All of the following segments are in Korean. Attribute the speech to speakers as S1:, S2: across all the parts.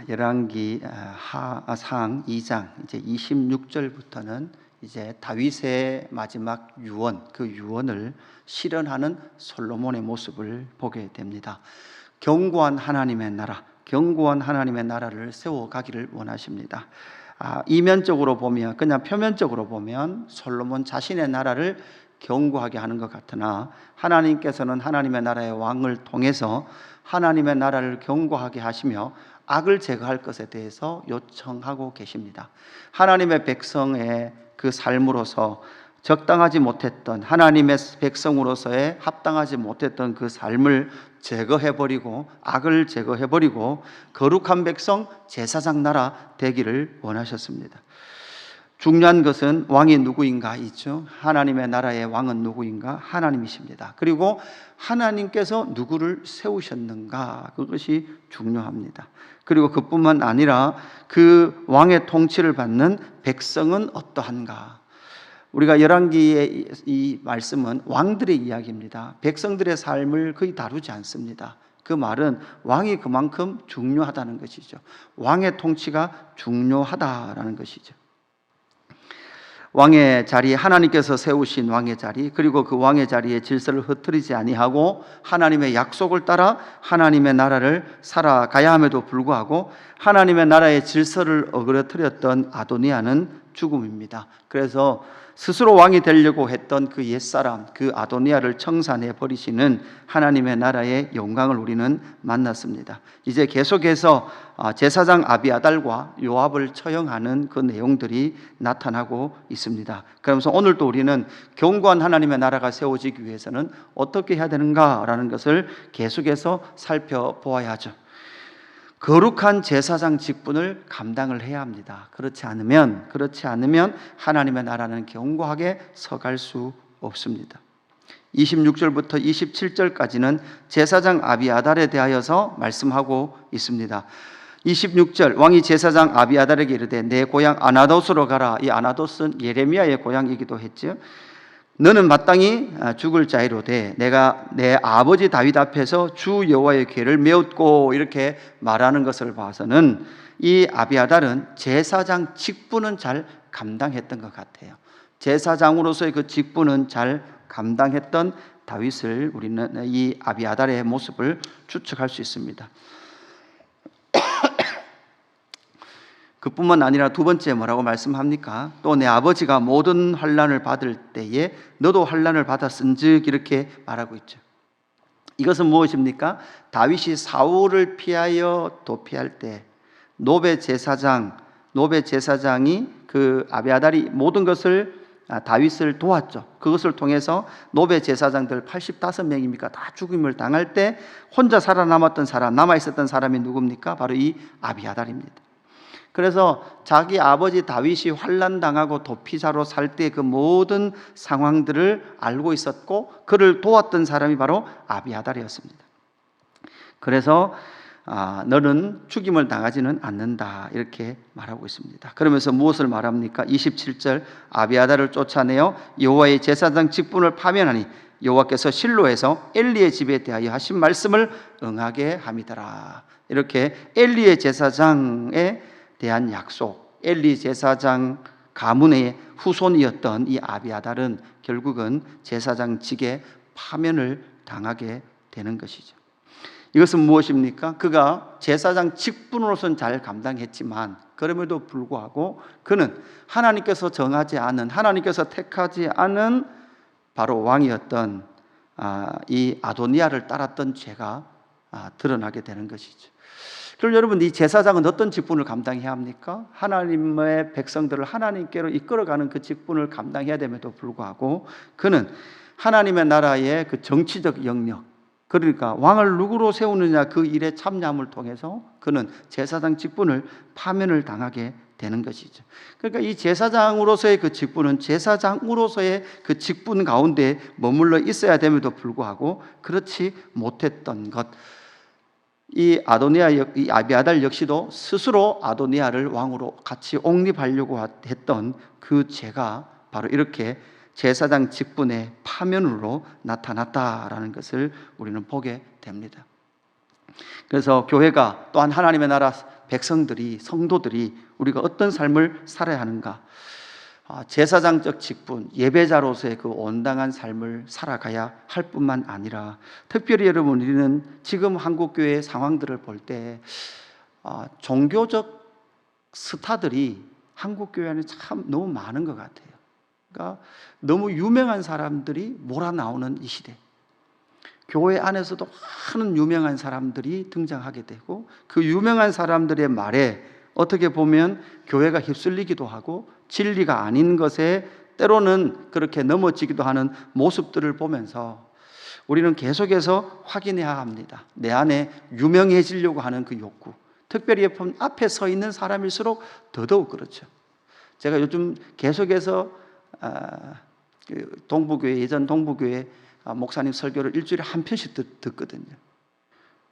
S1: 열왕기 상 2장 이제 26절부터는 이제 다윗의 마지막 유언, 그 유언을 실현하는 솔로몬의 모습을 보게 됩니다. 견고한 하나님의 나라, 견고한 하나님의 나라를 세워가기를 원하십니다. 이면적으로 보면, 그냥 표면적으로 보면 솔로몬 자신의 나라를 견고하게 하는 것 같으나, 하나님께서는 하나님의 나라의 왕을 통해서 하나님의 나라를 견고하게 하시며 악을 제거할 것에 대해서 요청하고 계십니다. 하나님의 백성의 그 삶으로서 적당하지 못했던, 하나님의 백성으로서의 합당하지 못했던 그 삶을 제거해버리고, 악을 제거해버리고 거룩한 백성, 제사장 나라 되기를 원하셨습니다. 중요한 것은 왕이 누구인가 있죠. 하나님의 나라의 왕은 누구인가? 하나님이십니다. 그리고 하나님께서 누구를 세우셨는가? 그것이 중요합니다. 그리고 그뿐만 아니라 그 왕의 통치를 받는 백성은 어떠한가? 우리가 열왕기의 이 말씀은 왕들의 이야기입니다. 백성들의 삶을 거의 다루지 않습니다. 그 말은 왕이 그만큼 중요하다는 것이죠. 왕의 통치가 중요하다라는 것이죠. 왕의 자리, 하나님께서 세우신 왕의 자리, 그리고 그 왕의 자리에 질서를 흐트리지 아니하고 하나님의 약속을 따라 하나님의 나라를 살아가야 함에도 불구하고 하나님의 나라의 질서를 어그러뜨렸던 아도니아는 죽음입니다. 그래서 스스로 왕이 되려고 했던 그 옛사람, 그 아도니아를 청산해 버리시는 하나님의 나라의 영광을 우리는 만났습니다. 이제 계속해서 제사장 아비아달과 요압을 처형하는 그 내용들이 나타나고 있습니다. 그러면서 오늘도 우리는 견고한 하나님의 나라가 세워지기 위해서는 어떻게 해야 되는가라는 것을 계속해서 살펴보아야 하죠. 거룩한 제사장 직분을 감당을 해야 합니다. 그렇지 않으면 하나님의 나라는 견고하게 서갈 수 없습니다. 26절부터 27절까지는 제사장 아비아달에 대하여서 말씀하고 있습니다. 26절, 왕이 제사장 아비아달에게 이르되 내 고향 아나돗으로 가라. 이 아나돗은 예레미야의 고향이기도 했죠. 너는 마땅히 죽을 자이로되 내가 내 아버지 다윗 앞에서 주 여호와의 궤를 메웠고, 이렇게 말하는 것을 봐서는 이 아비아달은 제사장 직분은 잘 감당했던 것 같아요. 제사장으로서의 그 직분은 잘 감당했던 다윗을 우리는 이 아비아달의 모습을 추측할 수 있습니다. 그뿐만 아니라 두 번째 뭐라고 말씀합니까? 또 내 아버지가 모든 환난을 받을 때에 너도 환난을 받았은즉, 이렇게 말하고 있죠. 이것은 무엇입니까? 다윗이 사울을 피하여 도피할 때 노베 제사장이 그 아비아달이 모든 것을 다윗을 도왔죠. 그것을 통해서 노베 제사장들 85명입니까? 다 죽임을 당할 때 혼자 살아남았던 사람, 남아있었던 사람이 누굽니까? 바로 이 아비아달입니다. 그래서 자기 아버지 다윗이 환난당하고 도피자로 살 때 그 모든 상황들을 알고 있었고 그를 도왔던 사람이 바로 아비아달이었습니다. 그래서 너는 죽임을 당하지는 않는다, 이렇게 말하고 있습니다. 그러면서 무엇을 말합니까? 27절, 아비아달을 쫓아내어 여호와의 제사장 직분을 파면하니 여호와께서 실로에서 엘리의 집에 대하여 하신 말씀을 응하게 함이더라. 이렇게 엘리의 제사장에 대한 약속, 엘리 제사장 가문의 후손이었던 이 아비아달은 결국은 제사장직의 파면을 당하게 되는 것이죠. 이것은 무엇입니까? 그가 제사장 직분으로서는 잘 감당했지만 그럼에도 불구하고 그는 하나님께서 정하지 않은, 하나님께서 택하지 않은 바로 왕이었던 이 아도니아를 따랐던 죄가 드러나게 되는 것이죠. 그럼 여러분, 이 제사장은 어떤 직분을 감당해야 합니까? 하나님의 백성들을 하나님께로 이끌어가는 그 직분을 감당해야 됨에도 불구하고 그는 하나님의 나라의 그 정치적 영역, 그러니까 왕을 누구로 세우느냐 그 일에 참여함을 통해서 그는 제사장 직분을 파면을 당하게 되는 것이죠. 그러니까 이 제사장으로서의 그 직분은 제사장으로서의 그 직분 가운데 머물러 있어야 됨에도 불구하고 그렇지 못했던 것, 이 아비아달 역시도 스스로 아도니아를 왕으로 같이 옹립하려고 했던 그 죄가 바로 이렇게 제사장 직분의 파면으로 나타났다라는 것을 우리는 보게 됩니다. 그래서 교회가 또한 하나님의 나라 백성들이, 성도들이 우리가 어떤 삶을 살아야 하는가, 제사장적 직분, 예배자로서의 그 온당한 삶을 살아가야 할 뿐만 아니라, 특별히 여러분, 우리는 지금 한국교회의 상황들을 볼 때 종교적 스타들이 한국교회 안에 참 너무 많은 것 같아요. 그러니까 너무 유명한 사람들이 몰아나오는 이 시대, 교회 안에서도 많은 유명한 사람들이 등장하게 되고, 그 유명한 사람들의 말에 어떻게 보면 교회가 휩쓸리기도 하고 진리가 아닌 것에 때로는 그렇게 넘어지기도 하는 모습들을 보면서 우리는 계속해서 확인해야 합니다. 내 안에 유명해지려고 하는 그 욕구, 특별히 앞에 서 있는 사람일수록 더더욱 그렇죠. 제가 요즘 계속해서 동부교회, 예전 동부교회 목사님 설교를 일주일에 한 편씩 듣거든요.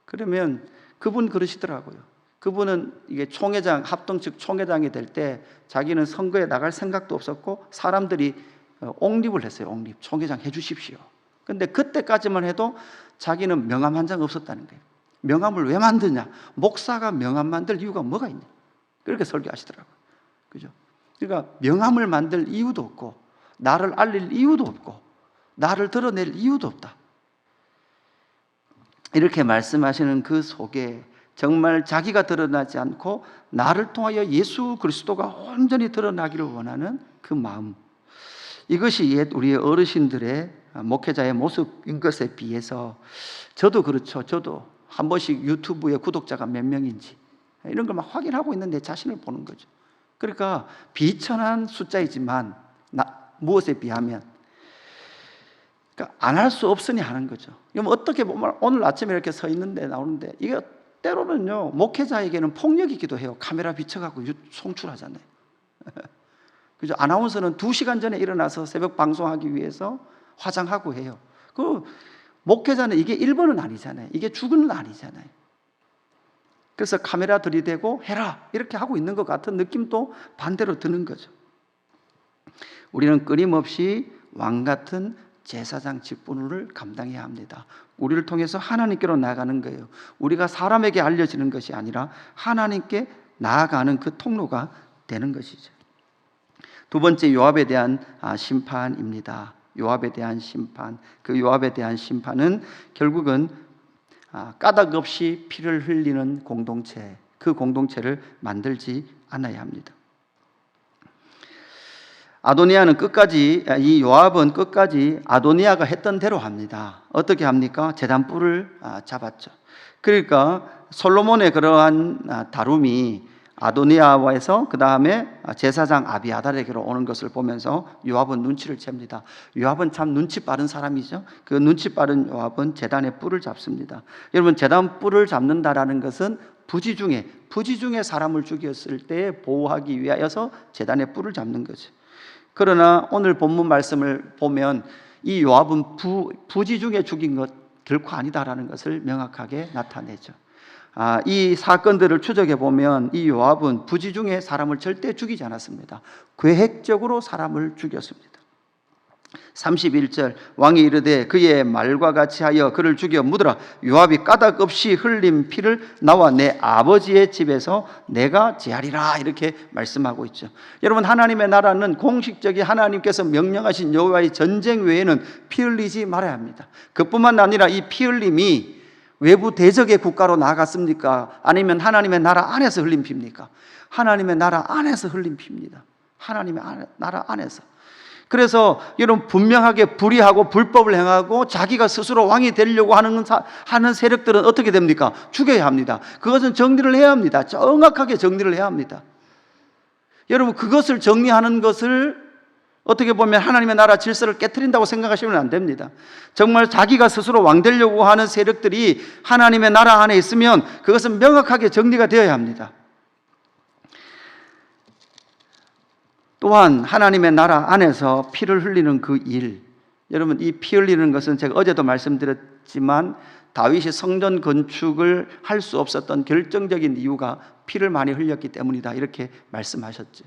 S1: 그러면 그분 그러시더라고요. 그분은 이게 총회장, 합동측 총회장이 될 때 자기는 선거에 나갈 생각도 없었고 사람들이 옹립을 했어요. 옹립, 총회장 해주십시오. 근데 그때까지만 해도 자기는 명함 한 장 없었다는 거예요. 명함을 왜 만드냐? 목사가 명함 만들 이유가 뭐가 있냐? 그렇게 설교하시더라고요. 그죠? 그러니까 명함을 만들 이유도 없고, 나를 알릴 이유도 없고, 나를 드러낼 이유도 없다. 이렇게 말씀하시는 그 속에 정말 자기가 드러나지 않고 나를 통하여 예수 그리스도가 온전히 드러나기를 원하는 그 마음, 이것이 옛 우리의 어르신들의 목회자의 모습인 것에 비해서 저도 그렇죠. 저도 한 번씩 유튜브에 구독자가 몇 명인지 이런 걸 막 확인하고 있는 내 자신을 보는 거죠. 그러니까 비천한 숫자이지만 무엇에 비하면 그러니까 안 할 수 없으니 하는 거죠. 그럼 어떻게 보면 오늘 아침에 이렇게 서 있는데 나오는데, 이게 때로는요 목회자에게는 폭력이기도 해요. 카메라 비춰갖고 송출하잖아요. 그죠? 아나운서는 2시간 전에 일어나서 새벽 방송하기 위해서 화장하고 해요. 그 목회자는 이게 1번은 아니잖아요. 이게 주근은 아니잖아요. 그래서 카메라 들이대고 해라 이렇게 하고 있는 것 같은 느낌도 반대로 드는 거죠. 우리는 끊임없이 왕 같은 제사장 직분을 감당해야 합니다. 우리를 통해서 하나님께로 나아가는 거예요. 우리가 사람에게 알려지는 것이 아니라 하나님께 나아가는 그 통로가 되는 것이죠. 두 번째, 요압에 대한 심판입니다. 요압에 대한 심판. 그 요압에 대한 심판은 결국은 까닭 없이 피를 흘리는 공동체, 그 공동체를 만들지 않아야 합니다. 아도니아는 끝까지, 이 요압은 끝까지 아도니아가 했던 대로 합니다. 어떻게 합니까? 제단불을 잡았죠. 그러니까 솔로몬의 그러한 다룸이 아도니아와에서 그 다음에 제사장 아비아달에게로 오는 것을 보면서 요압은 눈치를 챕니다. 요압은 참 눈치 빠른 사람이죠. 그 눈치 빠른 요압은 제단의 뿔을 잡습니다. 여러분, 제단 뿔을 잡는다라는 것은 부지 중에 사람을 죽였을 때 보호하기 위하여서 제단의 뿔을 잡는 거죠. 그러나 오늘 본문 말씀을 보면 이 요압은 부지 중에 죽인 것 결코 아니다라는 것을 명확하게 나타내죠. 이 사건들을 추적해 보면 이 요압은 부지 중에 사람을 절대 죽이지 않았습니다. 계획적으로 사람을 죽였습니다. 31절, 왕이 이르되 그의 말과 같이 하여 그를 죽여 묻으라. 요압이 까닭 없이 흘린 피를 나와 내 아버지의 집에서 내가 제하리라, 이렇게 말씀하고 있죠. 여러분, 하나님의 나라는 공식적인 하나님께서 명령하신 여호와의 전쟁 외에는 피 흘리지 말아야 합니다. 그뿐만 아니라 이 피 흘림이 외부 대적의 국가로 나아갔습니까? 아니면 하나님의 나라 안에서 흘린 피입니까? 하나님의 나라 안에서 흘린 피입니다. 하나님의 나라 안에서. 그래서 여러분, 분명하게 불의하고 불법을 행하고 자기가 스스로 왕이 되려고 하는 세력들은 어떻게 됩니까? 죽여야 합니다. 그것은 정리를 해야 합니다. 정확하게 정리를 해야 합니다. 여러분, 그것을 정리하는 것을 어떻게 보면 하나님의 나라 질서를 깨트린다고 생각하시면 안 됩니다. 정말 자기가 스스로 왕 되려고 하는 세력들이 하나님의 나라 안에 있으면 그것은 명확하게 정리가 되어야 합니다. 또한 하나님의 나라 안에서 피를 흘리는 그 일, 여러분, 이 피 흘리는 것은 제가 어제도 말씀드렸지만 다윗이 성전 건축을 할 수 없었던 결정적인 이유가 피를 많이 흘렸기 때문이다, 이렇게 말씀하셨죠.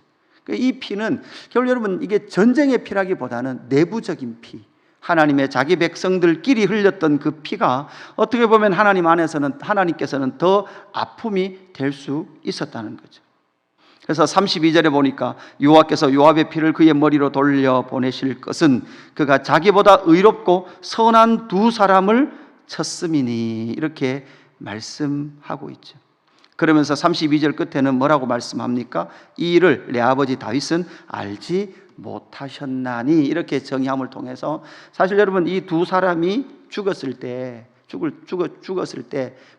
S1: 이 피는 결국 여러분, 이게 전쟁의 피라기보다는 내부적인 피, 하나님의 자기 백성들끼리 흘렸던 그 피가 어떻게 보면 하나님께서는 더 아픔이 될 수 있었다는 거죠. 그래서 32절에 보니까 여호와께서 요압의 피를 그의 머리로 돌려 보내실 것은 그가 자기보다 의롭고 선한 두 사람을 쳤음이니, 이렇게 말씀하고 있죠. 그러면서 32절 끝에는 뭐라고 말씀합니까? 이 일을 내 아버지 다윗은 알지 못하셨나니, 이렇게 정의함을 통해서 사실 여러분, 이 두 사람이 죽었을 때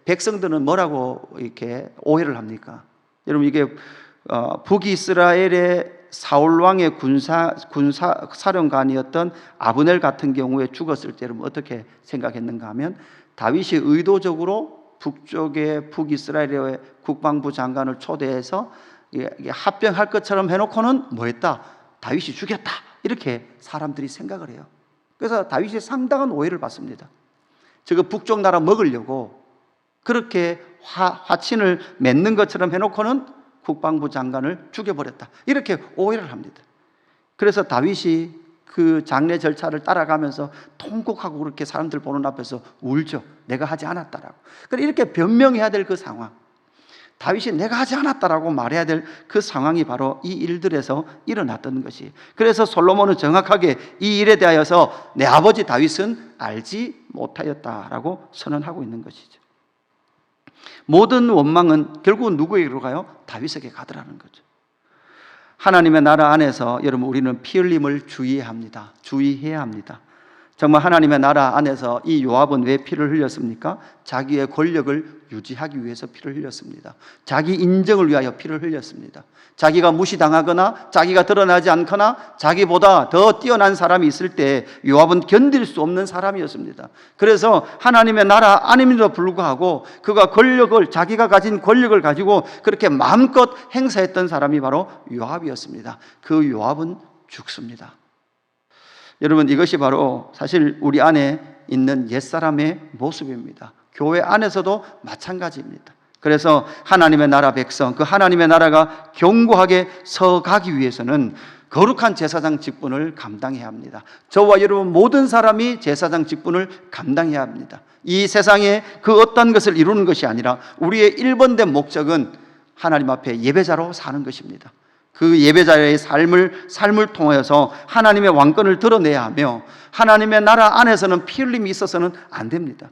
S1: 백성들은 뭐라고 이렇게 오해를 합니까? 여러분, 이게 북이스라엘의 사울 왕의 군사 사령관이었던 아브넬 같은 경우에 죽었을 때 여러분 어떻게 생각했는가 하면, 다윗이 의도적으로 북쪽의 북이스라엘의 국방부 장관을 초대해서 이게 합병할 것처럼 해놓고는 뭐했다? 다윗이 죽였다, 이렇게 사람들이 생각을 해요. 그래서 다윗이 상당한 오해를 받습니다. 저거 북쪽 나라 먹으려고 그렇게 화친을 맺는 것처럼 해놓고는 국방부 장관을 죽여버렸다, 이렇게 오해를 합니다. 그래서 다윗이 그 장례 절차를 따라가면서 통곡하고 그렇게 사람들 보는 앞에서 울죠. 내가 하지 않았다라고. 그러니까 이렇게 변명해야 될 그 상황, 다윗이 내가 하지 않았다라고 말해야 될 그 상황이 바로 이 일들에서 일어났던 것이. 그래서 솔로몬은 정확하게 이 일에 대하여서 내 아버지 다윗은 알지 못하였다라고 선언하고 있는 것이죠. 모든 원망은 결국은 누구에게로 가요? 다윗에게 가더라는 거죠. 하나님의 나라 안에서 여러분, 우리는 피 흘림을 주의해야 합니다. 정말 하나님의 나라 안에서 이 요압은 왜 피를 흘렸습니까? 자기의 권력을 유지하기 위해서 피를 흘렸습니다. 자기 인정을 위하여 피를 흘렸습니다. 자기가 무시당하거나 자기가 드러나지 않거나 자기보다 더 뛰어난 사람이 있을 때 요압은 견딜 수 없는 사람이었습니다. 그래서 하나님의 나라 안임에도 불구하고 그가 자기가 가진 권력을 가지고 그렇게 마음껏 행사했던 사람이 바로 요압이었습니다. 그 요압은 죽습니다. 여러분, 이것이 바로 사실 우리 안에 있는 옛사람의 모습입니다. 교회 안에서도 마찬가지입니다. 그래서 하나님의 나라 백성, 그 하나님의 나라가 견고하게 서가기 위해서는 거룩한 제사장 직분을 감당해야 합니다. 저와 여러분 모든 사람이 제사장 직분을 감당해야 합니다. 이 세상에 그 어떤 것을 이루는 것이 아니라 우리의 1번된 목적은 하나님 앞에 예배자로 사는 것입니다. 그 예배자의 삶을 통하여서 하나님의 왕권을 드러내야 하며, 하나님의 나라 안에서는 피 흘림이 있어서는 안 됩니다.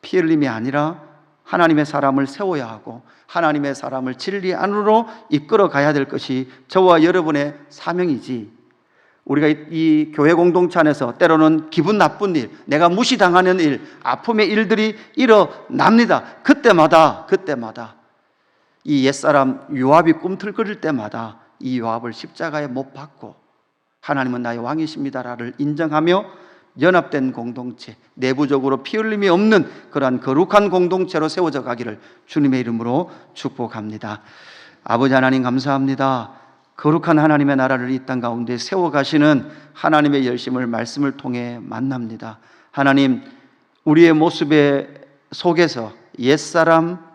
S1: 피 흘림이 아니라 하나님의 사람을 세워야 하고 하나님의 사람을 진리 안으로 이끌어 가야 될 것이 저와 여러분의 사명이지, 우리가 이 교회 공동체 안에서 때로는 기분 나쁜 일, 내가 무시당하는 일, 아픔의 일들이 일어납니다. 그때마다 이 옛사람 요압이 꿈틀거릴 때마다 이 요압을 십자가에 못 박고 하나님은 나의 왕이십니다라를 인정하며 연합된 공동체, 내부적으로 피 흘림이 없는 그러한 거룩한 공동체로 세워져 가기를 주님의 이름으로 축복합니다. 아버지 하나님, 감사합니다. 거룩한 하나님의 나라를 이 땅 가운데 세워가시는 하나님의 열심을 말씀을 통해 만납니다. 하나님, 우리의 모습의 속에서 옛사람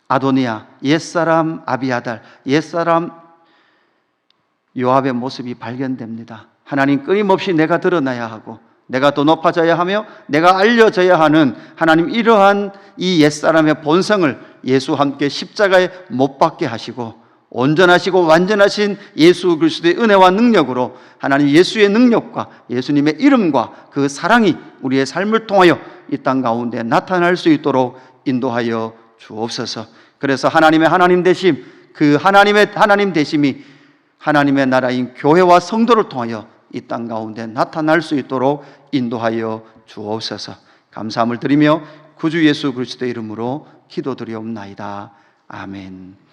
S1: 아도니아, 옛사람 아비아달, 옛사람 요압의 모습이 발견됩니다. 하나님, 끊임없이 내가 드러나야 하고 내가 더 높아져야 하며 내가 알려져야 하는 하나님, 이러한 이 옛사람의 본성을 예수와 함께 십자가에 못 박게 하시고 온전하시고 완전하신 예수 그리스도의 은혜와 능력으로 하나님 예수의 능력과 예수님의 이름과 그 사랑이 우리의 삶을 통하여 이 땅 가운데 나타날 수 있도록 인도하여 주옵소서. 그래서 하나님의 하나님 되심, 그 하나님의 하나님 되심이 하나님의 나라인 교회와 성도를 통하여 이 땅 가운데 나타날 수 있도록 인도하여 주옵소서. 감사함을 드리며 구주 예수 그리스도의 이름으로 기도드리옵나이다. 아멘.